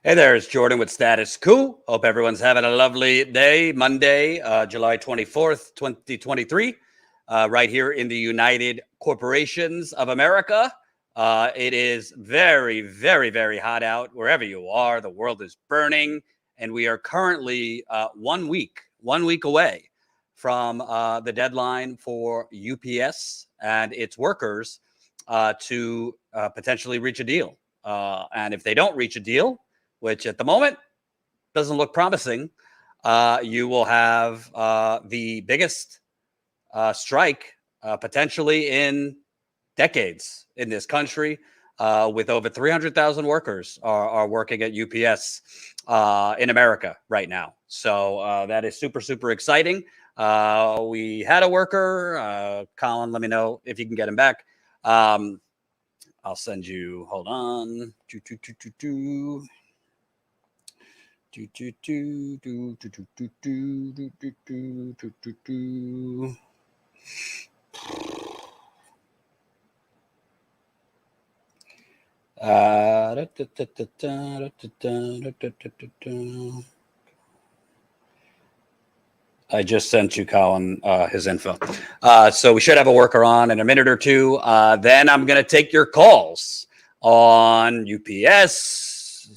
Hey there, it's Jordan with Status Coup. Hope everyone's having a lovely day, Monday, July 24th, 2023, right here in the United Corporations of America. It is very, very, very hot out wherever you are. The world is burning, and we are currently 1 week away from the deadline for UPS and its workers to potentially reach a deal. And if they don't reach a deal, which at the moment doesn't look promising, you will have the biggest strike potentially in decades in this country, with over 300,000 workers are working at UPS in America right now. So that is super, super exciting. We had a worker, Colin, let me know if you can get him back. I'll send you, hold on. Do, do, do, do, do, do, do, do, do, do, do, do, do. I just sent you, Colin, his info. So we should have a worker on in a minute or two. Then I'm going to take your calls on UPS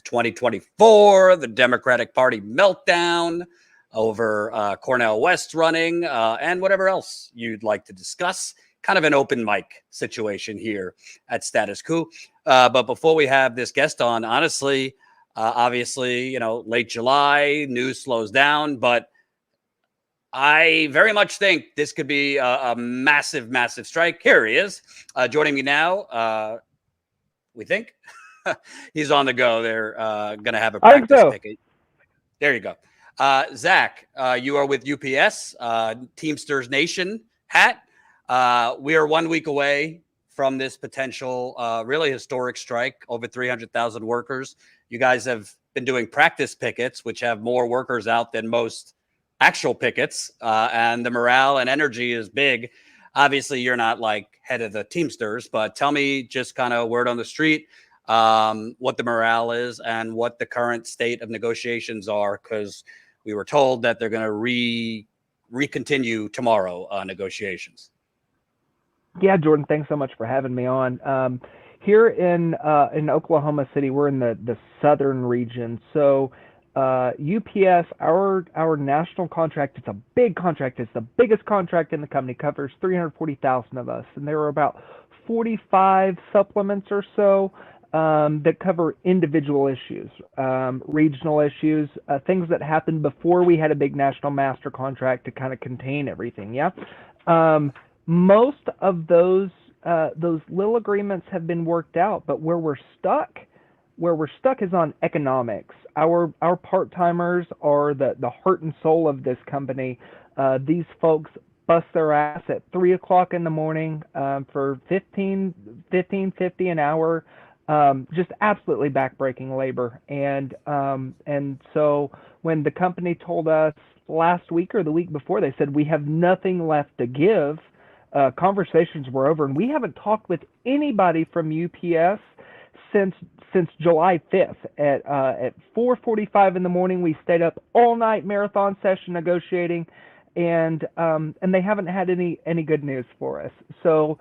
2024, the Democratic Party meltdown over Cornel West running, and whatever else you'd like to discuss. Kind of an open mic situation here at Status Coup. But before we have this guest on, honestly, obviously, late July, news slows down, but I very much think this could be a massive, massive strike. Here he is, joining me now. We think he's on the go. They're going to have a practice picket. There you go. Zach, you are with UPS, Teamsters Nation hat. We are 1 week away from this potential really historic strike, over 300,000 workers. You guys have been doing practice pickets, which have more workers out than most actual pickets, and the morale and energy is big. Obviously, you're not like head of the Teamsters, but tell me just kind of word on the street, what the morale is and what the current state of negotiations are, because we were told that they're going to recontinue tomorrow negotiations. Yeah, Jordan, thanks so much for having me on. Here in Oklahoma City, we're in the southern region. So UPS, our national contract, it's a big contract. It's the biggest contract in the company. Covers 340,000 of us, and there are about 45 supplements or so that cover individual issues, regional issues, things that happened before we had a big national master contract to kind of contain everything. Yeah. Most of those little agreements have been worked out, but where we're stuck is on economics. Our part-timers are the heart and soul of this company. These folks bust their ass at 3 o'clock in the morning for $15.50 an hour. Just absolutely backbreaking labor. And so when the company told us last week or the week before, they said we have nothing left to give, conversations were over, and we haven't talked with anybody from UPS since July 5th at 4:45 in the morning. We stayed up all night, marathon session negotiating, and they haven't had any good news for us. So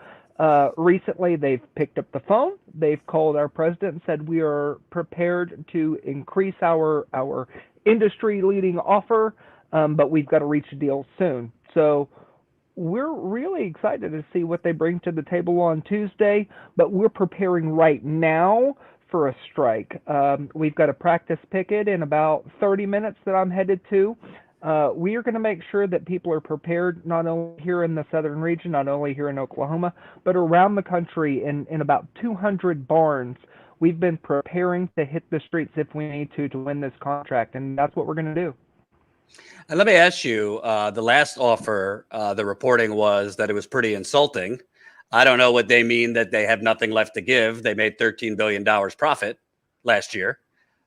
recently they've picked up the phone. They've called our president and said we are prepared to increase our industry leading offer, but we've got to reach a deal soon. So we're really excited to see what they bring to the table on Tuesday, but we're preparing right now for a strike. We've got a practice picket in about 30 minutes that I'm headed to. We are going to make sure that people are prepared, not only here in the southern region, not only here in Oklahoma, but around the country in about 200 barns. We've been preparing to hit the streets if we need to win this contract, and that's what we're going to do. And let me ask you, the last offer, the reporting was that it was pretty insulting. I don't know what they mean that they have nothing left to give. They made $13 billion profit last year.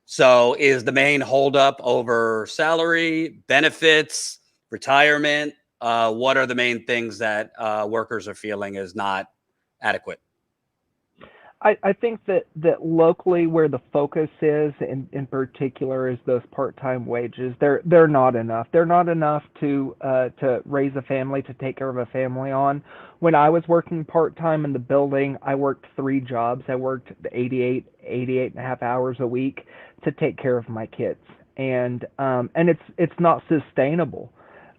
So is the main holdup over salary, benefits, retirement? What are the main things that workers are feeling is not adequate? I think that locally where the focus is in particular is those part-time wages. They're not enough. They're not enough to raise a family, to take care of a family on. When I was working part-time in the building, I worked 3 jobs. I worked 88 and a half hours a week to take care of my kids. And it's not sustainable.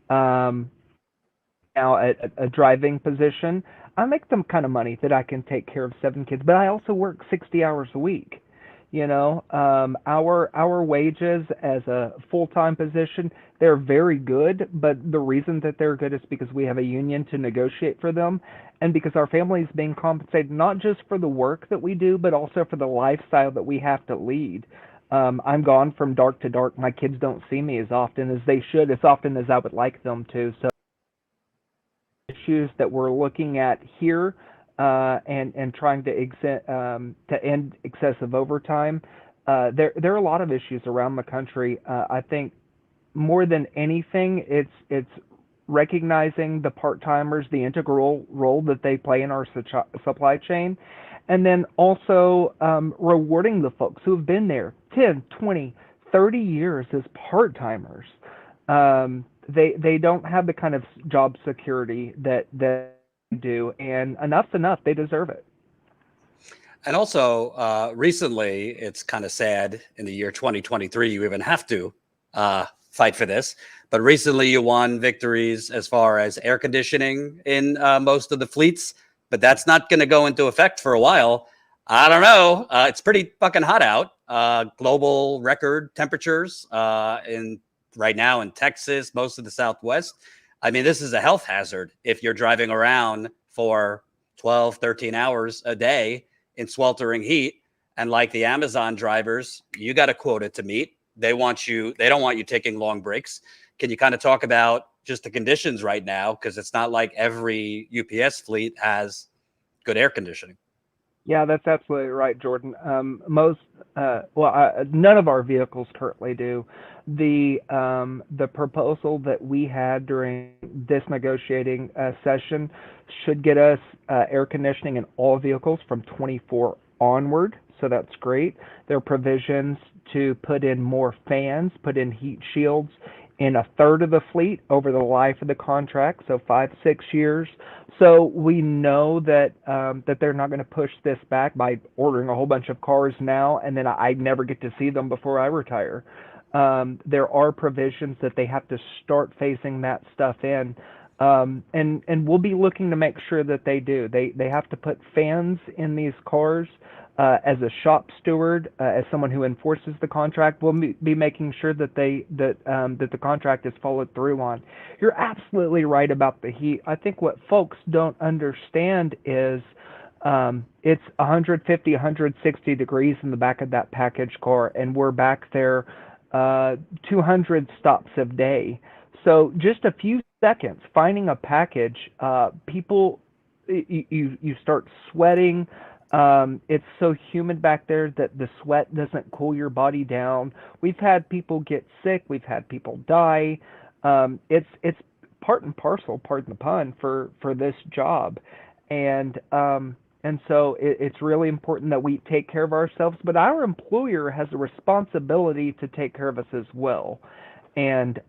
Um, Now at a driving position, I make the kind of money that I can take care of 7 kids, but I also work 60 hours a week. Our wages as a full-time position, they're very good, but the reason that they're good is because we have a union to negotiate for them, and because our family is being compensated not just for the work that we do, but also for the lifestyle that we have to lead. I'm gone from dark to dark. My kids don't see me as often as they should, as often as I would like them to. So issues that we're looking at here, and trying to end excessive overtime. There are a lot of issues around the country. I think more than anything, it's recognizing the part timers, the integral role that they play in our supply chain, and then also rewarding the folks who have been there 10, 20, 30 years as part timers. They don't have the kind of job security that we do, and enough's enough. They deserve it. And also, recently, it's kind of sad in the year 2023, you even have to fight for this. But recently, you won victories as far as air conditioning in most of the fleets. But that's not going to go into effect for a while. I don't know. It's pretty fucking hot out. Global record temperatures in right now in Texas, most of the Southwest. I mean, this is a health hazard if you're driving around for 12, 13 hours a day in sweltering heat. And like the Amazon drivers, you got a quota to meet. They don't want you taking long breaks. Can you kind of talk about just the conditions right now? Because it's not like every UPS fleet has good air conditioning. Yeah, that's absolutely right, Jordan. None of our vehicles currently do. The proposal that we had during this negotiating session should get us air conditioning in all vehicles from 24 onward. So that's great. There are provisions to put in more fans, put in heat shields in a third of the fleet over the life of the contract, so 5, 6 years. So we know that that they're not going to push this back by ordering a whole bunch of cars now, and then I never get to see them before I retire. There are provisions that they have to start phasing that stuff in, and we'll be looking to make sure that they do. They have to put fans in these cars. As a shop steward, as someone who enforces the contract, we'll be making sure that that the contract is followed through on. You're absolutely right about the heat. I think what folks don't understand is it's 150, 160 degrees in the back of that package car, and we're back there 200 stops a day. So just a few seconds finding a package, people, you start sweating. It's so humid back there that the sweat doesn't cool your body down. We've had people get sick. We've had people die. It's part and parcel, pardon the pun, for this job, and so it's really important that we take care of ourselves. But our employer has a responsibility to take care of us as well. And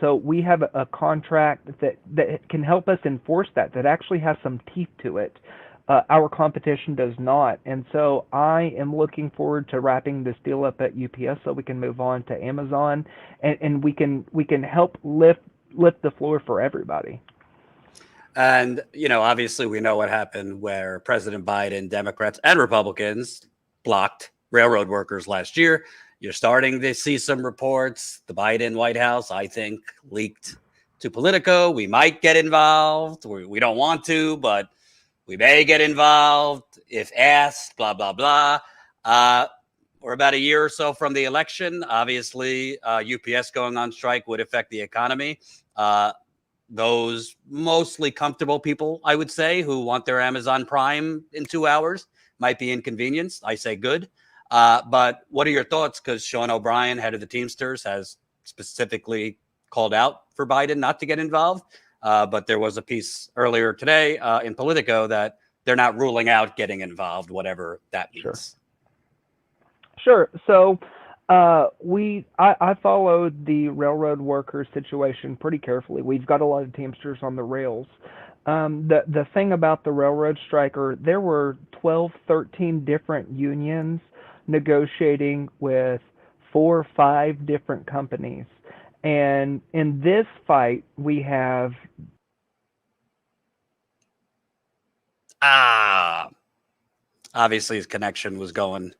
so we have a contract that can help us enforce that actually has some teeth to it. Our competition does not. And so I am looking forward to wrapping this deal up at UPS so we can move on to Amazon, and we can help lift the floor for everybody. And, obviously we know what happened where President Biden, Democrats and Republicans blocked railroad workers last year. You're starting to see some reports. The Biden White House, I think, leaked to Politico. We might get involved. We don't want to, but we may get involved if asked, blah, blah, blah. We're about a year or so from the election. Obviously, UPS going on strike would affect the economy. Those mostly comfortable people, I would say, who want their Amazon Prime in 2 hours might be inconvenienced. I say good. But what are your thoughts? Because Sean O'Brien, head of the Teamsters, has specifically called out for Biden not to get involved. But there was a piece earlier today in Politico that they're not ruling out getting involved, whatever that Sure. means. Sure. So I followed the railroad worker situation pretty carefully. We've got a lot of Teamsters on the rails. The thing about the railroad striker, there were 12, 13 different unions negotiating with 4 or 5 different companies. And in this fight, we have Obviously his connection was going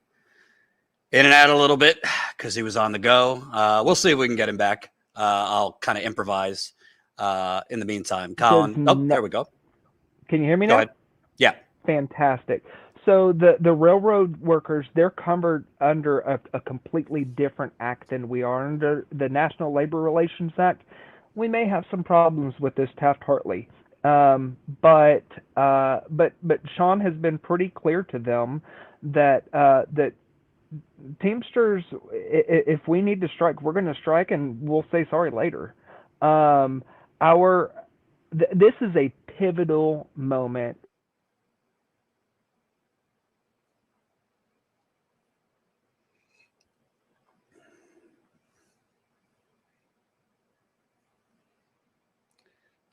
in and out a little bit because he was on the go. We'll see if we can get him back. I'll kind of improvise in the meantime. there's Colin, oh, no, there we go. can you hear me Go now? ahead. Yeah. Fantastic. So the railroad workers, they're covered under a completely different act than we are under the National Labor Relations Act. We may have some problems with this Taft-Hartley, but Sean has been pretty clear to them that Teamsters, if we need to strike, we're going to strike, and we'll say sorry later. Um, our This is a pivotal moment.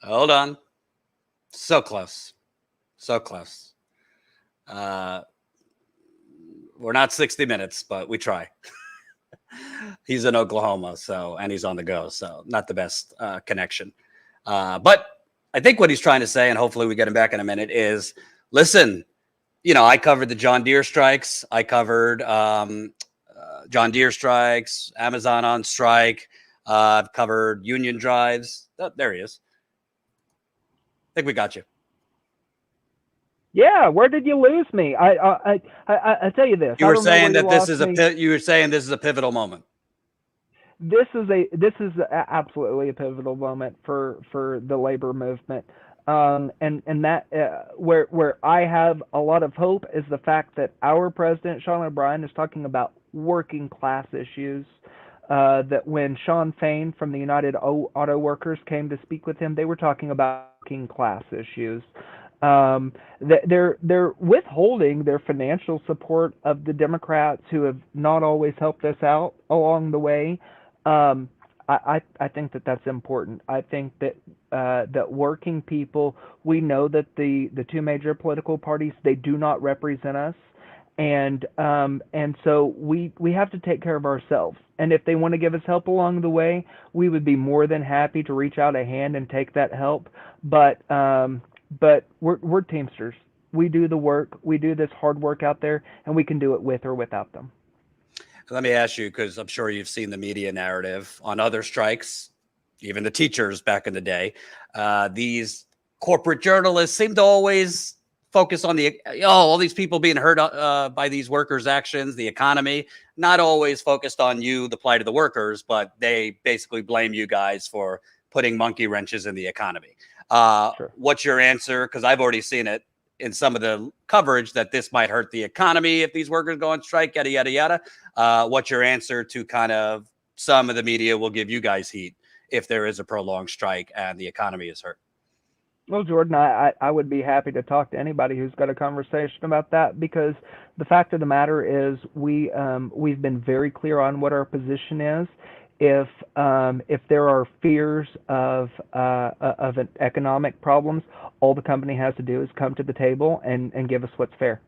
Hold on. So close. So close. Uh, we're not 60 minutes, but we try. He's in Oklahoma, and he's on the go, so not the best connection. But I think what he's trying to say, and hopefully we get him back in a minute, is listen, I covered the John Deere strikes. I covered John Deere strikes, Amazon on strike. I've covered union drives. Oh, there he is. I think we got you. Yeah, where did you lose me? I tell you this. You I were don't know where saying you that this lost is me. you were saying this is a pivotal moment. Absolutely a pivotal moment for the labor movement. And that where I have a lot of hope is the fact that our president Sean O'Brien is talking about working class issues. That when Sean Fain from the United Auto Workers came to speak with him, they were talking about working class issues. They're withholding their financial support of the Democrats who have not always helped us out along the way. Um, I think that that's important. I think that that working people, we know that the two major political parties, they do not represent us, and so we have to take care of ourselves. And if they want to give us help along the way, we would be more than happy to reach out a hand and take that help. But we're Teamsters. We do the work. We do this hard work out there, and we can do it with or without them. Let me ask you, because I'm sure you've seen the media narrative on other strikes, even the teachers back in the day. These corporate journalists seem to always focus on all these people being hurt by these workers' actions, the economy, not always focused on the plight of the workers, but they basically blame you guys for putting monkey wrenches in the economy. Sure. What's your answer? Because I've already seen it in some of the coverage that this might hurt the economy if these workers go on strike, yada, yada, yada. What's your answer to kind of some of the media will give you guys heat if there is a prolonged strike and the economy is hurt? Well, Jordan, I would be happy to talk to anybody who's got a conversation about that, because the fact of the matter is we've been very clear on what our position is. If there are fears of an economic problems, all the company has to do is come to the table and give us what's fair.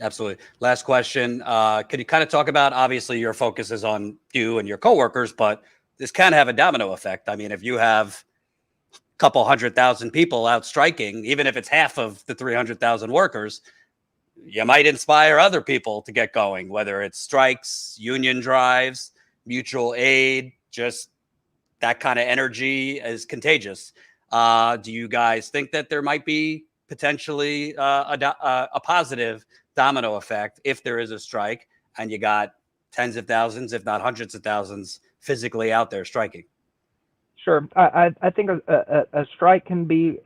Absolutely. Last question. Could you kind of talk about, obviously your focus is on you and your coworkers, but this can have a domino effect. I mean, if you have a couple 100,000 people out striking, even if it's half of the 300,000 workers, you might inspire other people to get going, whether it's strikes, union drives, mutual aid, just that kind of energy is contagious. Do you guys think that there might be potentially a positive domino effect if there is a strike and you got tens of thousands, if not hundreds of thousands, physically out there striking? Sure. I think a strike can be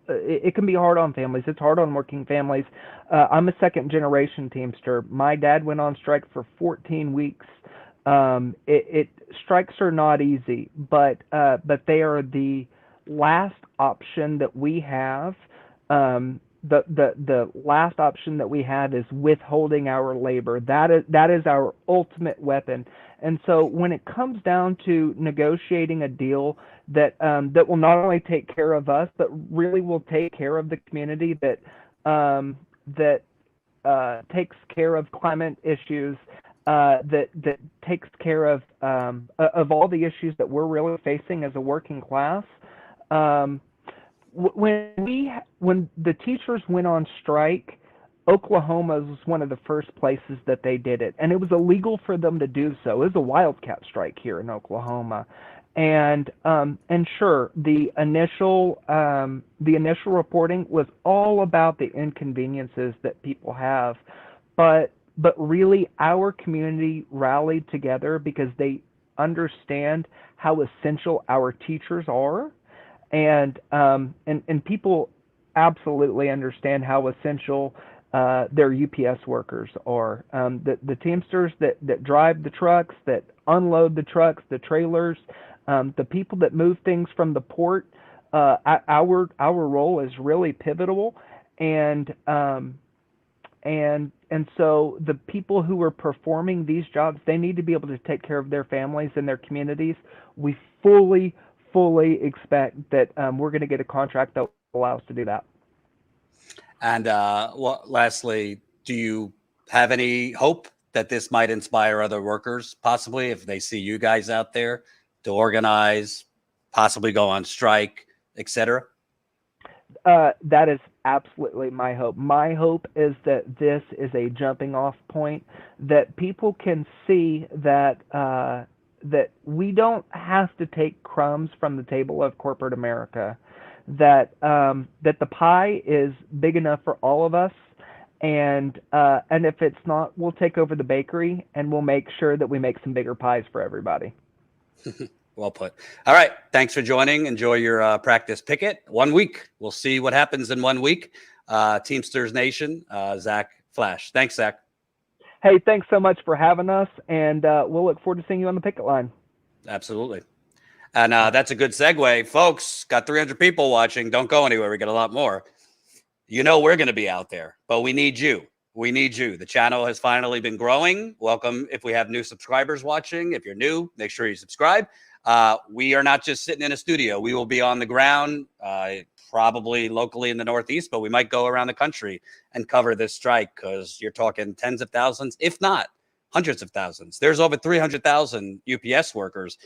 it can be hard on families. It's hard on working families. I'm a second generation Teamster. My dad went on strike for 14 weeks. Strikes are not easy, but they are the last option that we have. the last option that we have is withholding our labor. That is our ultimate weapon. And so when it comes down to negotiating a deal that will not only take care of us, but really will take care of the community, that takes care of climate issues, that takes care of all the issues that we're really facing as a working class. Um, when the teachers went on strike, Oklahoma was one of the first places that they did it, and it was illegal for them to do so. It was a wildcat strike here in Oklahoma, and sure, the initial reporting was all about the inconveniences that people have, but really our community rallied together because they understand how essential our teachers are, and people absolutely understand how essential their UPS workers are. The Teamsters that drive the trucks, that unload the trucks, the trailers, the people that move things from the port. Our role is really pivotal, and so the people who are performing these jobs, they need to be able to take care of their families and their communities. We fully expect that we're going to get a contract that will allow us to do that. And lastly, do you have any hope that this might inspire other workers, possibly if they see you guys out there, to organize, possibly go on strike, etc.? That is absolutely my hope. My hope is that this is a jumping off point, that people can see that that we don't have to take crumbs from the table of corporate America, that the pie is big enough for all of us, and if it's not, we'll take over the bakery and we'll make sure that we make some bigger pies for everybody. Well put. All right. Thanks for joining. Enjoy your practice picket. 1 week. We'll see what happens in 1 week. Teamsters Nation, Zach Flash. Thanks, Zach. Hey, thanks so much for having us, and we'll look forward to seeing you on the picket line. Absolutely. And that's a good segue. Folks, got 300 people watching. Don't go anywhere. We got a lot more. You know we're going to be out there, but we need you. We need you. The channel has finally been growing. Welcome if we have new subscribers watching. If you're new, make sure you subscribe. We are not just sitting in a studio. We will be on the ground, probably locally in the Northeast, but we might go around the country and cover this strike, because you're talking tens of thousands, if not hundreds of thousands. There's over 300,000 UPS workers.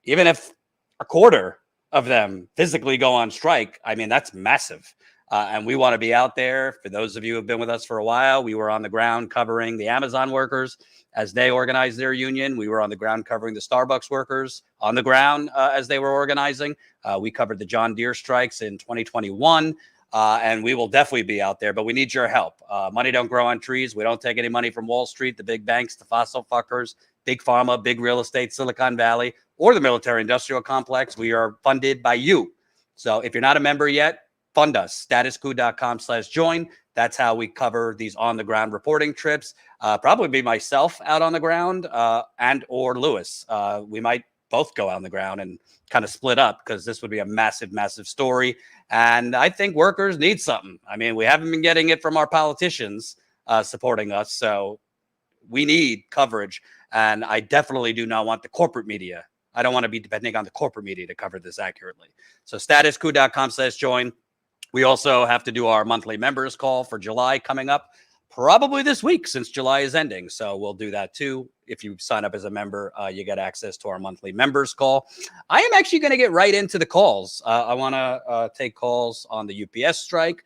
Even if a quarter of them physically go on strike, I mean, that's massive. And we want to be out there. For those of you who have been with us for a while, we were on the ground covering the Amazon workers as they organized their union. We were on the ground covering the Starbucks workers on the ground as they were organizing. We covered the John Deere strikes in 2021, and we will definitely be out there, but we need your help. Money don't grow on trees. We don't take any money from Wall Street, the big banks, the fossil fuckers, big pharma, big real estate, Silicon Valley, or the military industrial complex. We are funded by you. So if you're not a member yet, fund us. StatusCoup.com/join. That's how we cover these on the ground reporting trips. Probably be myself out on the ground and or Lewis. We might both go out on the ground and kind of split up, because this would be a massive, massive story. And I think workers need something. I mean, we haven't been getting it from our politicians supporting us. So we need coverage. And I definitely do not want the corporate media. I don't want to be depending on the corporate media to cover this accurately. So StatusCoup.com/join. We also have to do our monthly members call for July coming up probably this week, since July is ending. So we'll do that too. If you sign up as a member, you get access to our monthly members call. I am actually going to get right into the calls. I want to take calls on the UPS strike,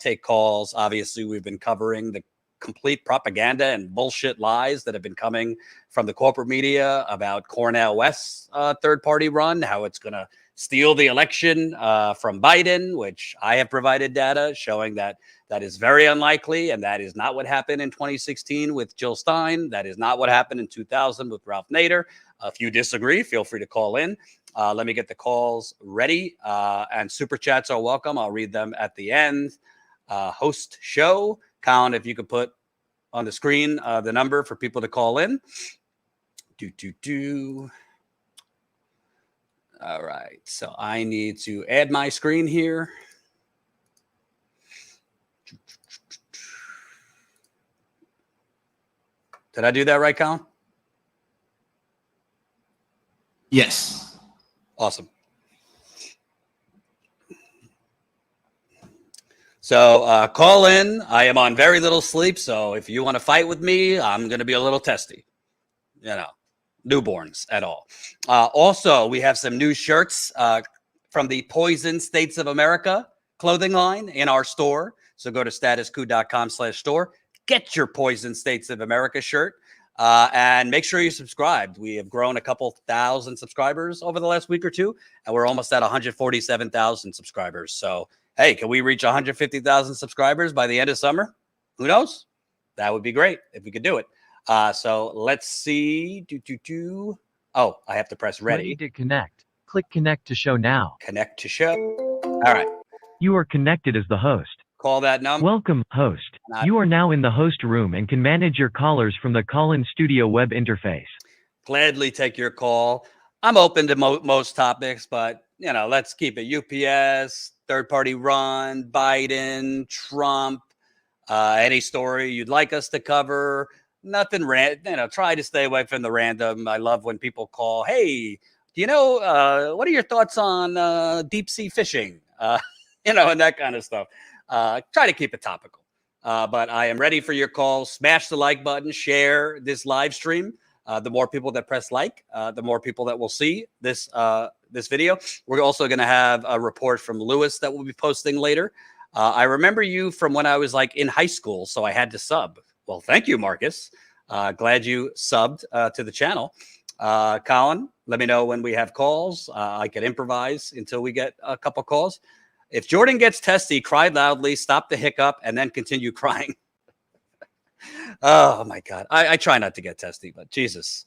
take calls. Obviously, we've been covering the complete propaganda and bullshit lies that have been coming from the corporate media about Cornel West's third-party run, how it's going to steal the election from Biden, which I have provided data showing that that is very unlikely, and that is not what happened in 2016 with Jill Stein. That is not what happened in 2000 with Ralph Nader. If you disagree, feel free to call in. Let me get the calls ready, and super chats are welcome. I'll read them at the end. Host show. Colin, if you could put on the screen the number for people to call in. All right, so I need to add my screen here. Did I do that right, Colin? Yes. Awesome. So call in. I am on very little sleep, so if you want to fight with me, I'm going to be a little testy. You know, newborns at all. Also, we have some new shirts from the Poison States of America clothing line in our store. So go to statuscoup.com/store. Get your Poison States of America shirt. And make sure you subscribe. We have grown a couple thousand subscribers over the last week or two, and we're almost at 147,000 subscribers. So, hey, can we reach 150,000 subscribers by the end of summer? Who knows? That would be great if we could do it. So let's see. Oh, I have to press ready. Ready to connect. Click connect to show now. Connect to show. All right. You are connected as the host. Call that number. Welcome, host. You are now in the host room and can manage your callers from the call-in studio web interface. Gladly take your call. I'm open to most topics, but let's keep it UPS, third-party run, Biden, Trump, any story you'd like us to cover. Nothing random. Try to stay away from the random. I love when people call. Hey, what are your thoughts on deep sea fishing? And that kind of stuff. Try to keep it topical. But I am ready for your calls. Smash the like button. Share this live stream. The more people that press like, the more people that will see this video. We're also going to have a report from Lewis that we'll be posting later. I remember you from when I was in high school, so I had to sub. Well, thank you, Marcus. Glad you subbed to the channel. Colin, let me know when we have calls. I could improvise until we get a couple calls. If Jordan gets testy, cry loudly, stop the hiccup, and then continue crying. Oh my God. I try not to get testy, but Jesus.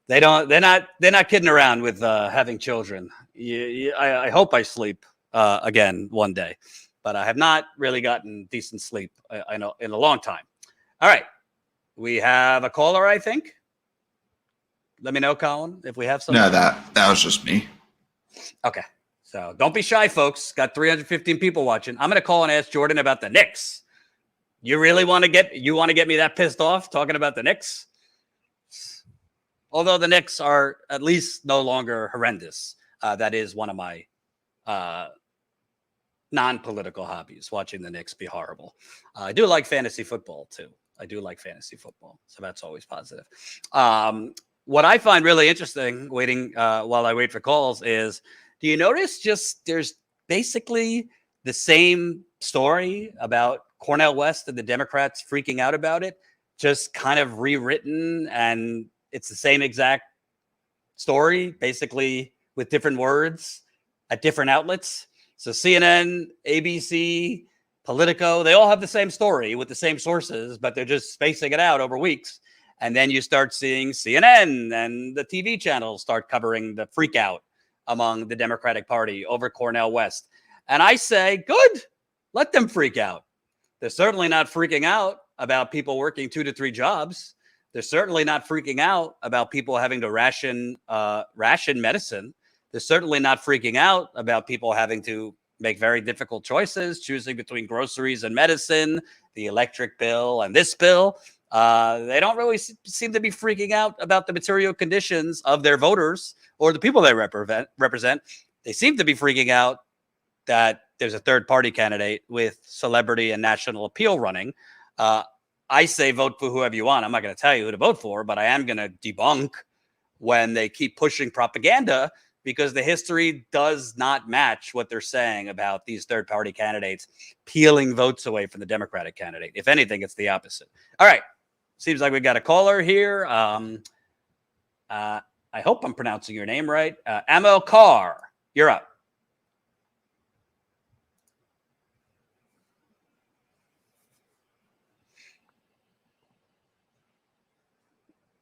They're not kidding around with having children. I hope I sleep again one day, but I have not really gotten decent sleep I know in a long time. All right. We have a caller, I think. Let me know, Colin, if we have something. No, that was just me. Okay. So don't be shy, folks. Got 315 people watching. I'm going to call and ask Jordan about the Knicks. You really want to get me that pissed off talking about the Knicks? Although the Knicks are at least no longer horrendous. That is one of my non-political hobbies, watching the Knicks be horrible. I do like fantasy football too. So that's always positive. What I find really interesting waiting while I wait for calls is, do you notice there's basically the same story about Cornel West and the Democrats freaking out about it, just kind of rewritten, and it's the same exact story, basically with different words at different outlets. So CNN, ABC, Politico, they all have the same story with the same sources, but they're just spacing it out over weeks. And then you start seeing CNN and the TV channels start covering the freak out among the Democratic Party over Cornel West. And I say, good, let them freak out. They're certainly not freaking out about people working 2 to 3 jobs. They're certainly not freaking out about people having to ration medicine. They're certainly not freaking out about people having to make very difficult choices, choosing between groceries and medicine, the electric bill and this bill. They don't really seem to be freaking out about the material conditions of their voters or the people they represent. They seem to be freaking out that there's a third-party candidate with celebrity and national appeal running. I say vote for whoever you want. I'm not going to tell you who to vote for, but I am going to debunk when they keep pushing propaganda, because the history does not match what they're saying about these third-party candidates peeling votes away from the Democratic candidate. If anything, it's the opposite. All right. Seems like we got a caller here. I hope I'm pronouncing your name right. Amel Carr, you're up.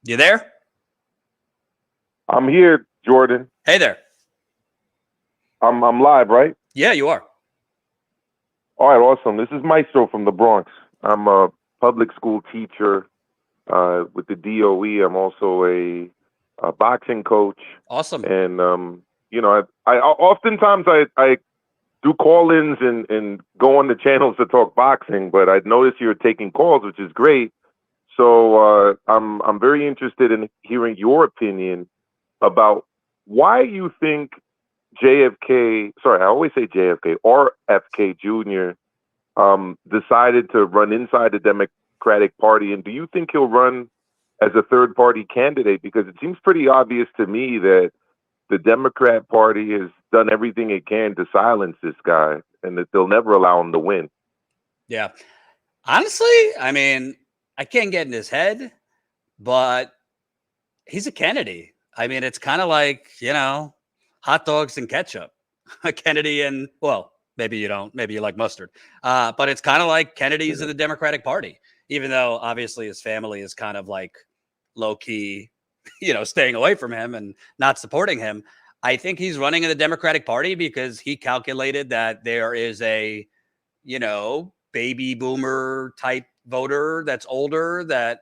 You there? I'm here, Jordan. Hey there. I'm live, right? Yeah, you are. All right, awesome. This is Maestro from the Bronx. I'm a public school teacher with the DOE. I'm also a boxing coach. Awesome. And I oftentimes I do call-ins and go on the channels to talk boxing, but I noticed you're taking calls, which is great. So I'm very interested in hearing your opinion about why you think JFK. Sorry, I always say JFK or FK Jr. Decided to run inside the Democratic Party, and do you think he'll run as a third party candidate? Because it seems pretty obvious to me that the Democrat Party has done everything it can to silence this guy, and that they'll never allow him to win. Yeah. Honestly, I mean, I can't get in his head, but he's a Kennedy. I mean, it's kind of like, hot dogs and ketchup. Kennedy and, well, maybe you don't, maybe you like mustard. But it's kind of like Kennedy's in the Democratic Party, even though obviously his family is kind of like low key, staying away from him and not supporting him. I think he's running in the Democratic Party because he calculated that there is a, baby boomer type voter that's older that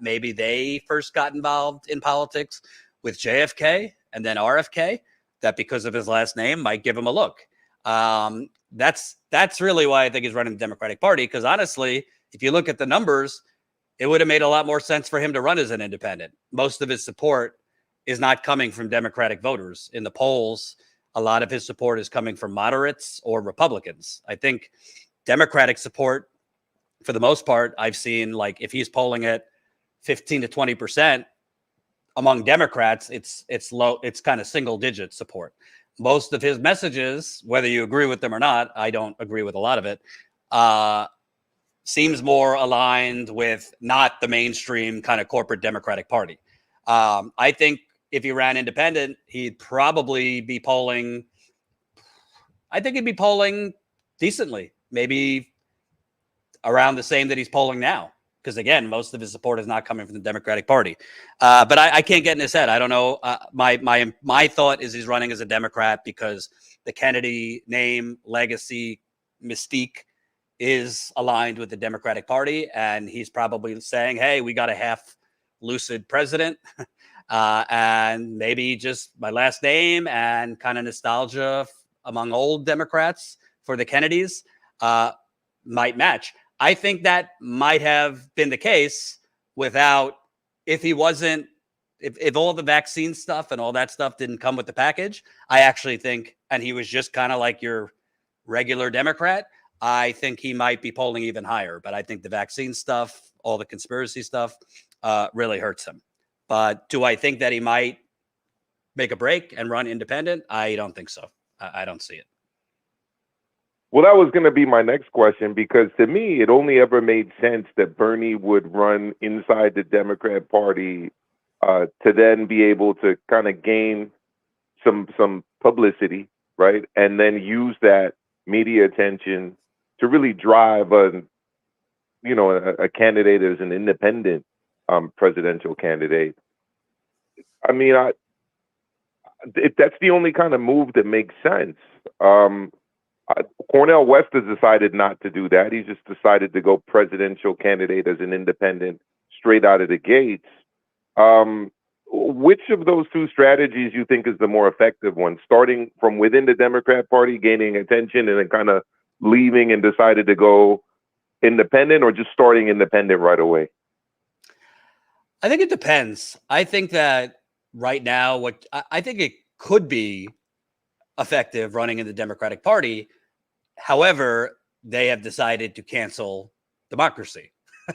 maybe they first got involved in politics with JFK and then RFK, that because of his last name might give him a look. That's really why I think he's running the Democratic Party, because honestly, if you look at the numbers, it would have made a lot more sense for him to run as an independent. Most of his support is not coming from Democratic voters. In the polls, a lot of his support is coming from moderates or Republicans. I think Democratic support, for the most part, I've seen, like, if he's polling at 15 to 20% among Democrats, it's low, it's kind of single digit support. Most of his messages, whether you agree with them or not, I don't agree with a lot of it, seems more aligned with not the mainstream kind of corporate Democratic Party. I think if he ran independent, he'd probably be polling, I think he'd be polling decently, maybe around the same that he's polling now. Because again, most of his support is not coming from the Democratic Party. But I can't get in his head. I don't know. My thought is he's running as a Democrat because the Kennedy name, legacy, mystique is aligned with the Democratic Party. And he's probably saying, hey, we got a half lucid president. And maybe just my last name and kind of nostalgia among old Democrats for the Kennedys might match. I think that might have been the case without, if he wasn't, if all the vaccine stuff and all that stuff didn't come with the package, I actually think, and he was just kind of like your regular Democrat, I think he might be polling even higher. But I think the vaccine stuff, all the conspiracy stuff really hurts him. But do I think that he might make a break and run independent? I don't think so. I don't see it. Well, that was going to be my next question, because to me, it only ever made sense that Bernie would run inside the Democrat Party to then be able to kind of gain some publicity, right? And then use that media attention to really drive a candidate as an independent presidential candidate. I mean, that's the only kind of move that makes sense. Cornel West has decided not to do that. He's just decided to go presidential candidate as an independent straight out of the gates. Which of those two strategies you think is the more effective one? Starting from within the Democrat Party, gaining attention, and then kind of leaving and decided to go independent, or just starting independent right away? I think it depends. I think that right now, I think it could be effective running in the Democratic Party. However, they have decided to cancel democracy.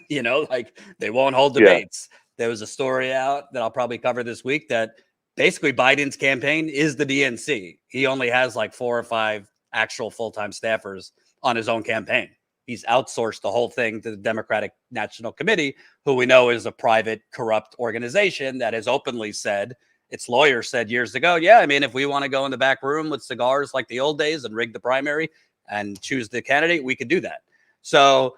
Like they won't hold debates. Yeah. There was a story out that I'll probably cover this week that basically Biden's campaign is the DNC. He only has like 4 or 5 actual full-time staffers on his own campaign. He's outsourced the whole thing to the Democratic National Committee, who we know is a private, corrupt organization that has openly said, its lawyer said years ago, yeah, I mean, if we want to go in the back room with cigars like the old days and rig the primary and choose the candidate, we could do that. So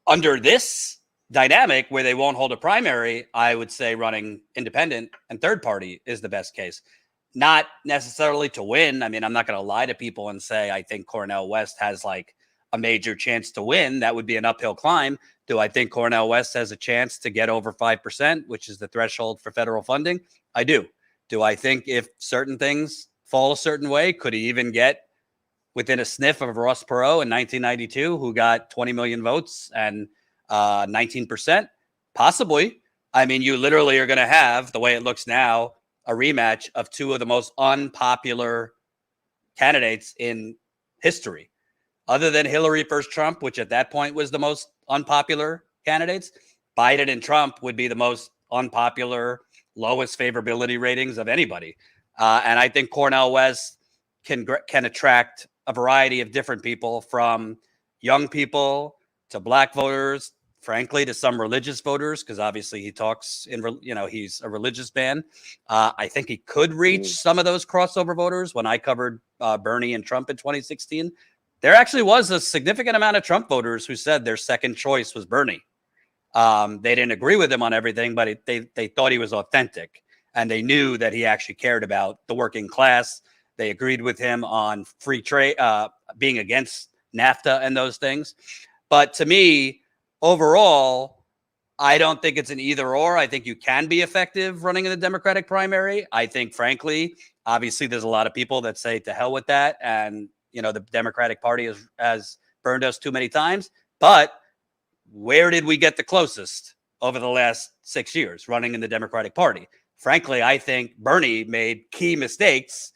under this dynamic where they won't hold a primary, I would say running independent and third party is the best case. Not necessarily to win. I mean, I'm not going to lie to people and say I think Cornel West has like a major chance to win. That would be an uphill climb. Do I think Cornel West has a chance to get over 5%, which is the threshold for federal funding? I do. Do I think if certain things fall a certain way, could he even get within a sniff of Ross Perot in 1992, who got 20 million votes and 19%, possibly. I mean, you literally are going to have, the way it looks now, a rematch of two of the most unpopular candidates in history. Other than Hillary versus Trump, which at that point was the most unpopular candidates, Biden and Trump would be the most unpopular, lowest favorability ratings of anybody. And I think Cornel West can attract a variety of different people, from young people to black voters, frankly, to some religious voters, because obviously he talks he's a religious man. I think he could reach some of those crossover voters. When I covered Bernie and Trump in 2016, there actually was a significant amount of Trump voters who said their second choice was Bernie. They didn't agree with him on everything, but they thought he was authentic, and they knew that he actually cared about the working class. They agreed with him on free trade, being against NAFTA and those things. But to me, overall, I don't think it's an either or. I think you can be effective running in the Democratic primary. I think, frankly, obviously, there's a lot of people that say to hell with that, and the Democratic Party has burned us too many times. But where did we get the closest over the last 6 years running in the Democratic Party? Frankly, I think Bernie made key mistakes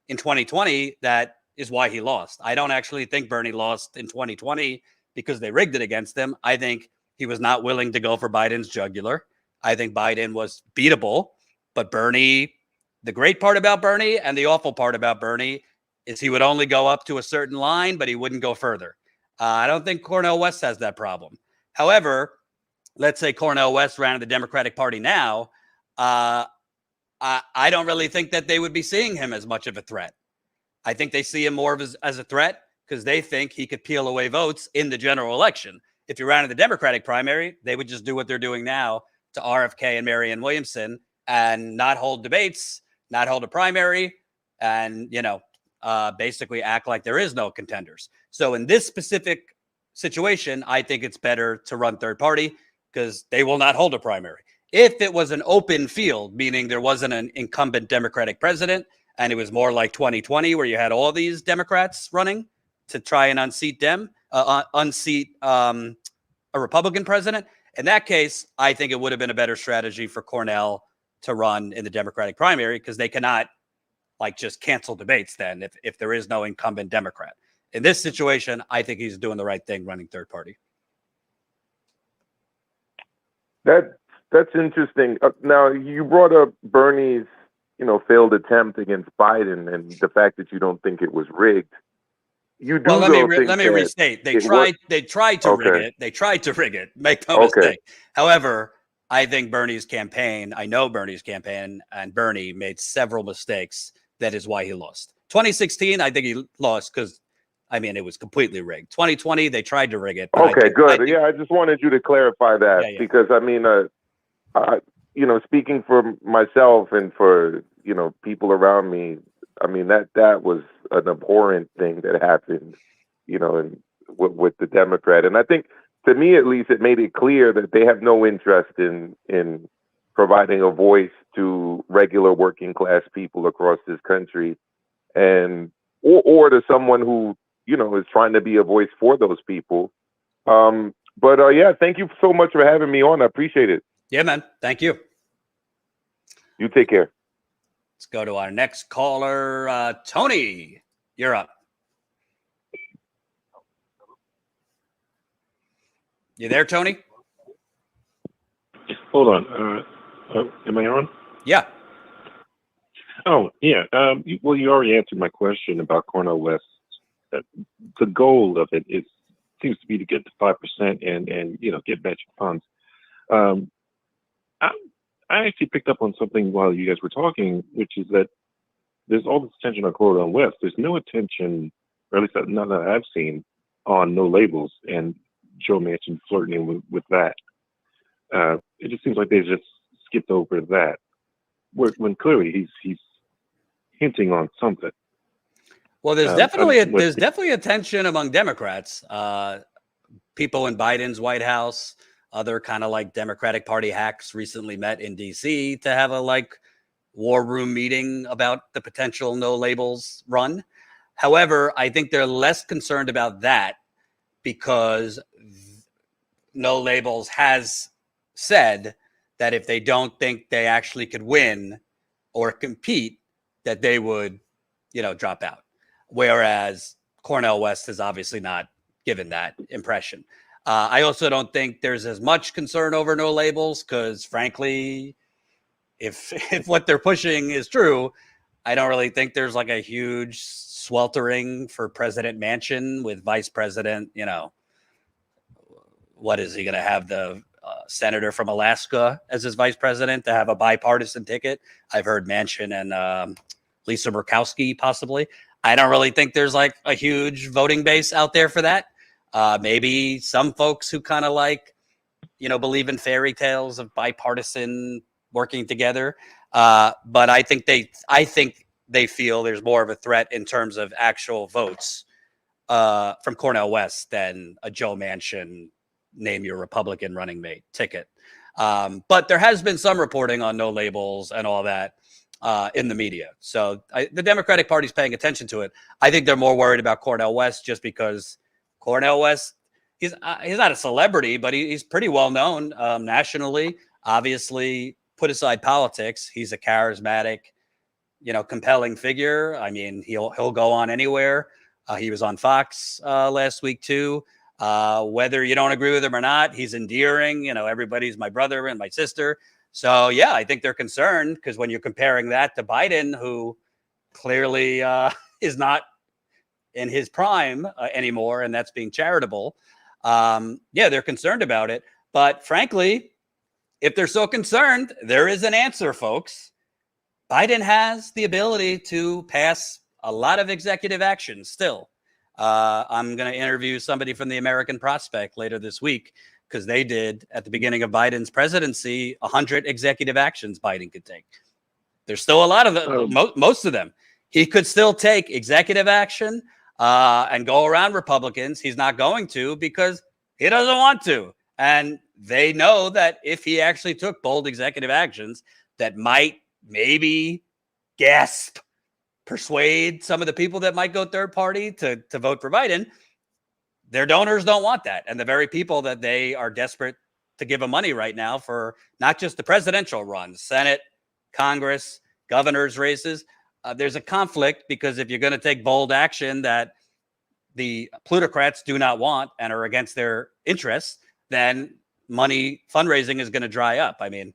in 2020. That is why he lost. I don't actually think Bernie lost in 2020 because they rigged it against him. I think he was not willing to go for Biden's jugular. I think Biden was beatable, but Bernie, the great part about Bernie and the awful part about Bernie is he would only go up to a certain line, but he wouldn't go further. I don't think Cornel West has that problem. However, let's say Cornel West ran in the Democratic Party now. I don't really think that they would be seeing him as much of a threat. I think they see him more as a threat because they think he could peel away votes in the general election. If you ran in the Democratic primary, they would just do what they're doing now to RFK and Marianne Williamson and not hold debates, not hold a primary, and, basically act like there is no contenders. So in this specific situation, I think it's better to run third party because they will not hold a primary. If it was an open field, meaning there wasn't an incumbent Democratic president, and it was more like 2020 where you had all these Democrats running to try and unseat a Republican president, in that case, I think it would have been a better strategy for Cornel to run in the Democratic primary because they cannot just cancel debates then if there is no incumbent Democrat. In this situation, I think he's doing the right thing running third party. That's interesting. Now, you brought up Bernie's, failed attempt against Biden and the fact that you don't think it was rigged. You do. Well, let me restate. They tried to rig it. They tried to rig it. Make no mistake. However, I think Bernie's campaign, I know Bernie's campaign, and Bernie made several mistakes. That is why he lost. 2016, I think he lost because, it was completely rigged. 2020, they tried to rig it. Okay, good. I just wanted you to clarify that because, speaking for myself and for, people around me, that was an abhorrent thing that happened, with the Democrat. And I think, to me at least, it made it clear that they have no interest in providing a voice to regular working class people across this country, and or to someone who is trying to be a voice for those people. Thank you so much for having me on. I appreciate it. Yeah, man. Thank you. You take care. Let's go to our next caller. Tony, you're up. You there, Tony? Hold on. Am I on? Yeah. Oh, yeah. You already answered my question about Cornel West. The goal of it seems to be to get to 5% and get matching funds. I actually picked up on something while you guys were talking, which is that there's all this attention on Cornel West. There's no attention, or at least none that I've seen, on no labels. And Joe Manchin flirting with that. It just seems like they just skipped over that, when clearly he's hinting on something. Well, there's definitely a tension among Democrats, people in Biden's White House. Other kind of Democratic Party hacks recently met in DC to have a war room meeting about the potential no labels run. However, I think they're less concerned about that because No Labels has said that if they don't think they actually could win or compete, that they would, drop out. Whereas Cornel West has obviously not given that impression. I also don't think there's as much concern over No Labels because, frankly, if what they're pushing is true, I don't really think there's like a huge sweltering for President Manchin with Vice President, what is he going to have, the senator from Alaska as his vice president to have a bipartisan ticket? I've heard Manchin and Lisa Murkowski possibly. I don't really think there's like a huge voting base out there for that. Maybe some folks who kind of like, believe in fairy tales of bipartisan working together. But I think they feel there's more of a threat in terms of actual votes from Cornel West than a Joe Manchin name your Republican running mate ticket. But there has been some reporting on No Labels and all that in the media. So the Democratic Party's paying attention to it. I think they're more worried about Cornel West just because Cornel West, he's not a celebrity, but he's pretty well known nationally. Obviously, put aside politics, he's a charismatic, compelling figure. I mean, he'll go on anywhere. He was on Fox last week too. Whether you don't agree with him or not, he's endearing. Everybody's my brother and my sister. So yeah, I think they're concerned because when you're comparing that to Biden, who clearly is not in his prime anymore, and that's being charitable. They're concerned about it. But frankly, if they're so concerned, there is an answer, folks. Biden has the ability to pass a lot of executive action still. I'm going to interview somebody from the American Prospect later this week because they did, at the beginning of Biden's presidency, 100 executive actions Biden could take. There's still a lot of them, most of them. He could still take executive action and go around Republicans. He's not going to because he doesn't want to. And they know that if he actually took bold executive actions that might maybe persuade some of the people that might go third party to vote for Biden, their donors don't want that. And the very people that they are desperate to give them money right now for not just the presidential run, Senate, Congress, governor's races, there's a conflict because if you're going to take bold action that the plutocrats do not want and are against their interests, then fundraising is going to dry up. I mean,